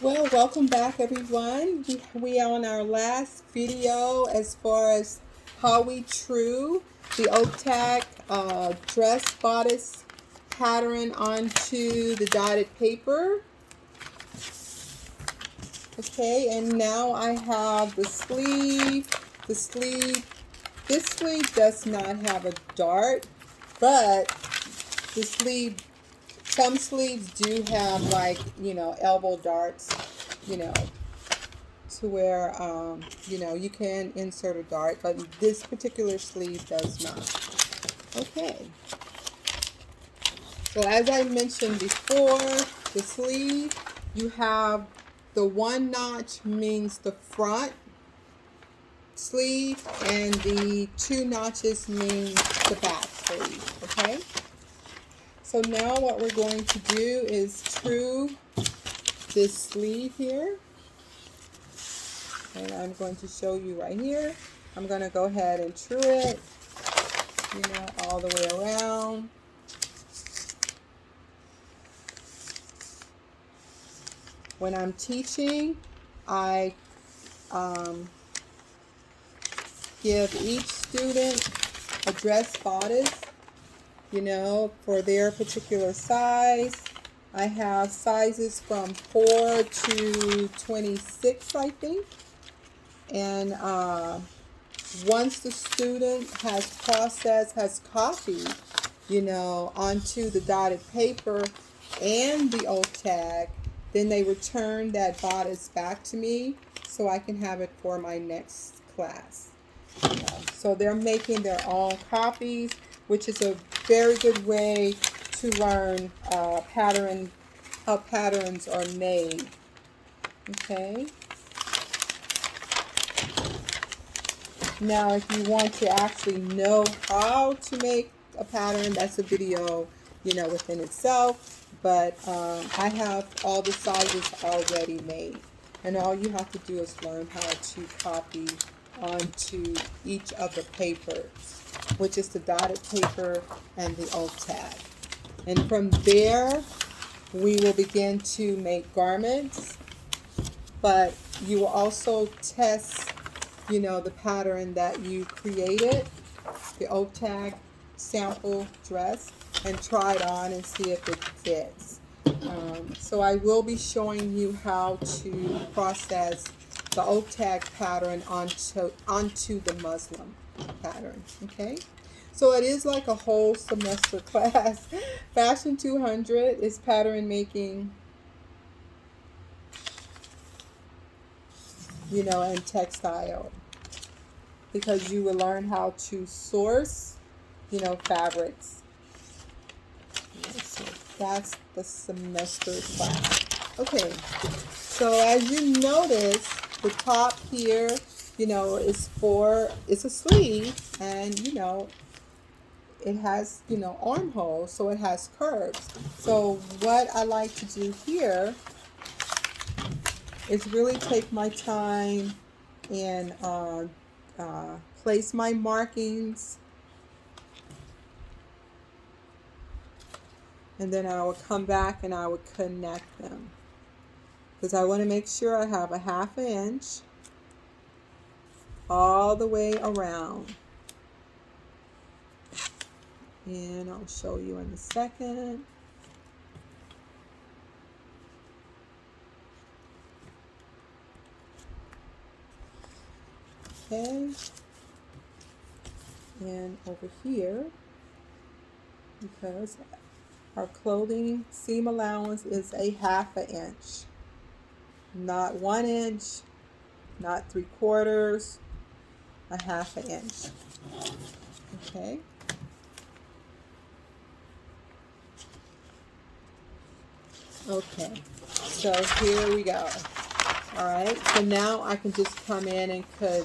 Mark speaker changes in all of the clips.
Speaker 1: Well, welcome back everyone. We are on our last video as far as how we drew the oak tag dress bodice pattern onto the dotted paper. Okay, and now I have the sleeve. This sleeve does not have a dart, but the sleeve, some sleeves do have, like, elbow darts, you know, to where you can insert a dart, but this particular sleeve does not. Okay, so as I mentioned before, the sleeve, you have the one notch means the front sleeve, and the two notches mean the back sleeve. Okay, so now what we're going to do is true this sleeve here. And I'm going to show you right here. I'm going to go ahead and true it, all the way around. When I'm teaching, I give each student a dress bodice, for their particular size. I have sizes from 4 to 26, I think. And once the student has copied, onto the dotted paper and the oak tag, then they return that bodice back to me so I can have it for my next class. So they're making their own copies, which is a very good way to learn how patterns are made. Okay. Now, if you want to actually know how to make a pattern, that's a video, within itself. But I have all the sizes already made. And all you have to do is learn how to copy onto each of the papers, which is the dotted paper and the oak tag. And from there, we will begin to make garments. But you will also test the pattern that you created, the oak tag sample dress, and try it on and see if it fits. So I will be showing you how to process the oak tag pattern onto the muslin pattern. Okay, so it is like a whole semester class. Fashion 200 is pattern making, and textile, because you will learn how to source, fabrics. So that's the semester class. Okay, so as you notice, the top here, it's a sleeve, and it has, armholes, so it has curves. So what I like to do here is really take my time and place my markings, and then I will come back and I will connect them, because I want to make sure I have a 1/2 inch all the way around. And I'll show you in a second. Okay, and over here, because our clothing seam allowance is a 1/2 inch, not 1 inch, not 3/4, a 1/2 inch. Okay. Okay, so here we go. All right, so now I can just come in and could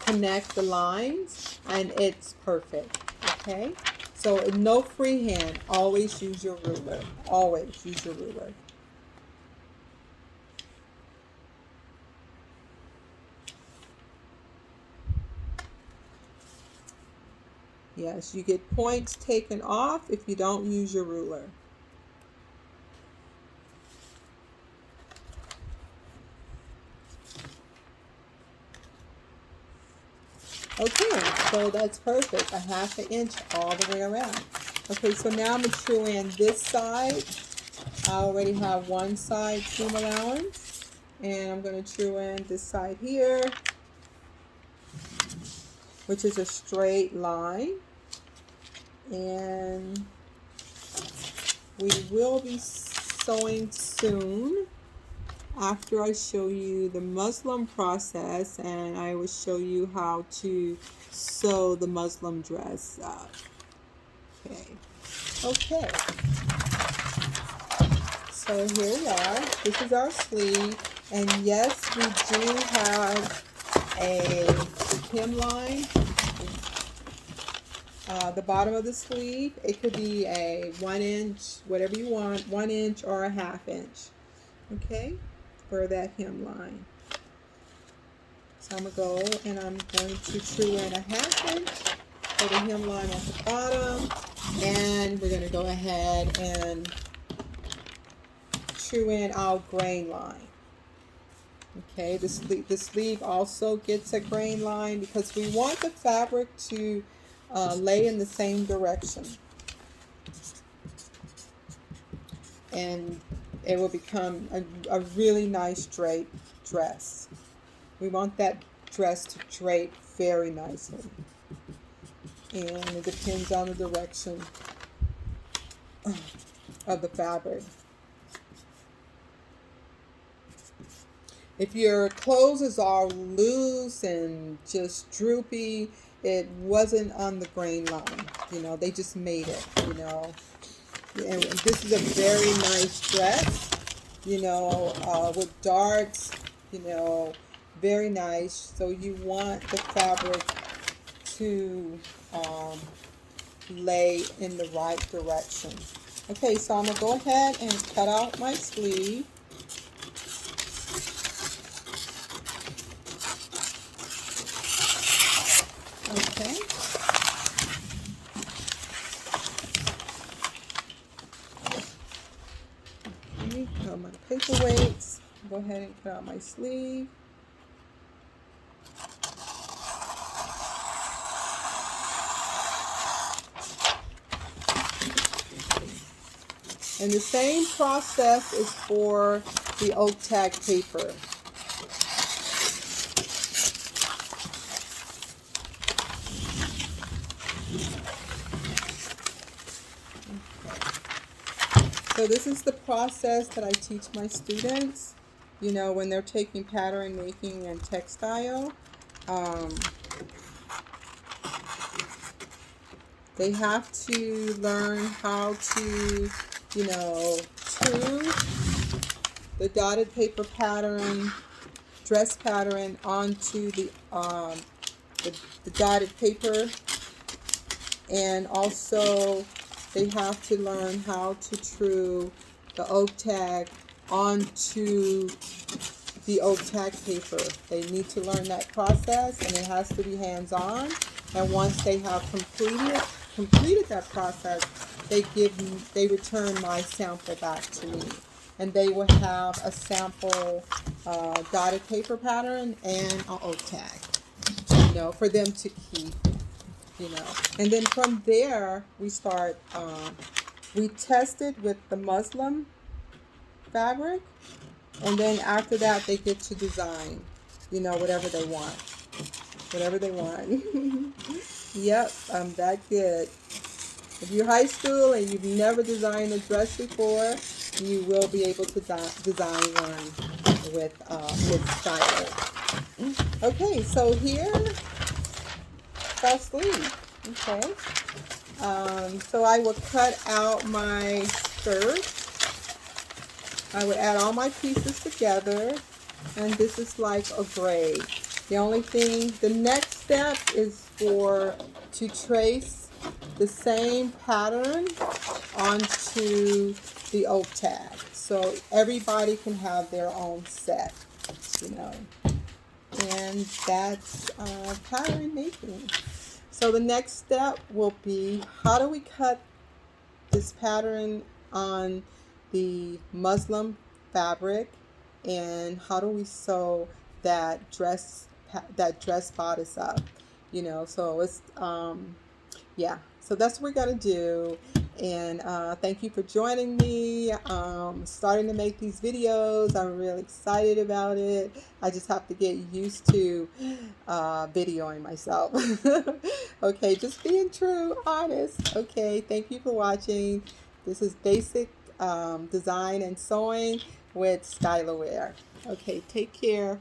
Speaker 1: connect the lines, and it's perfect. Okay, so no freehand. Always use your ruler. Always use your ruler. Yes, you get points taken off if you don't use your ruler. Okay, so that's perfect. A half an inch all the way around. Okay, so now I'm going to true in this side. I already have one side seam allowance. And I'm going to true in this side here, which is a straight line. And we will be sewing soon after I show you the muslin process, and I will show you how to sew the muslin dress up. Okay, so here we are. This is our sleeve, and yes, we do have a hemline. The bottom of the sleeve, it could be a 1 inch, whatever you want, 1 inch or a ½ inch. Okay, for that hemline. So I'm going to go and I'm going to true in a ½ inch for the hemline at the bottom, and we're going to go ahead and true in our grain line. Okay, the sleeve also gets a grain line because we want the fabric to lay in the same direction, and it will become a really nice drape dress. We want that dress to drape very nicely, and it depends on the direction of the fabric. If your clothes is all loose and just droopy, it wasn't on the grain line. You know, they just made it, you know. And this is a very nice dress, you know, with darts, you know, very nice. So you want the fabric to lay in the right direction. Okay, so I'm going to go ahead and cut out my sleeve. Okay. Okay, got my paperweights. Go ahead and cut out my sleeve. And the same process is for the oak tag paper. So this is the process that I teach my students, you know, when they're taking pattern making and textile. They have to learn how to, you know, true the dotted paper pattern, dress pattern onto the dotted paper, and also they have to learn how to true the oak tag onto the oak tag paper. They need to learn that process, and it has to be hands-on. And once they have completed that process, they return my sample back to me, and they will have a sample dotted paper pattern and an oak tag, you know, for them to keep, you know. And then from there we start. We tested with the muslin fabric, and then after that they get to design, you know, whatever they want. Whatever they want. Yep, I'm that good. If you're high school and you've never designed a dress before, you will be able to design one with style. Okay, so here's our sleeve. Okay. So I will cut out my skirt. I would add all my pieces together, and this is like a braid. The only thing, the next step is to trace the same pattern onto the oak tag, so everybody can have their own set, you know. And that's pattern making. So the next step will be, how do we cut this pattern on the muslin fabric, and how do we sew that dress bodice up? you know, so it's yeah, so that's what we're gonna do. And thank you for joining me. Starting to make these videos. I'm really excited about it. I just have to get used to videoing myself. Okay, just being true, honest. Okay, thank you for watching. This is Basic Design and Sewing with Skylar Ware. Okay, take care.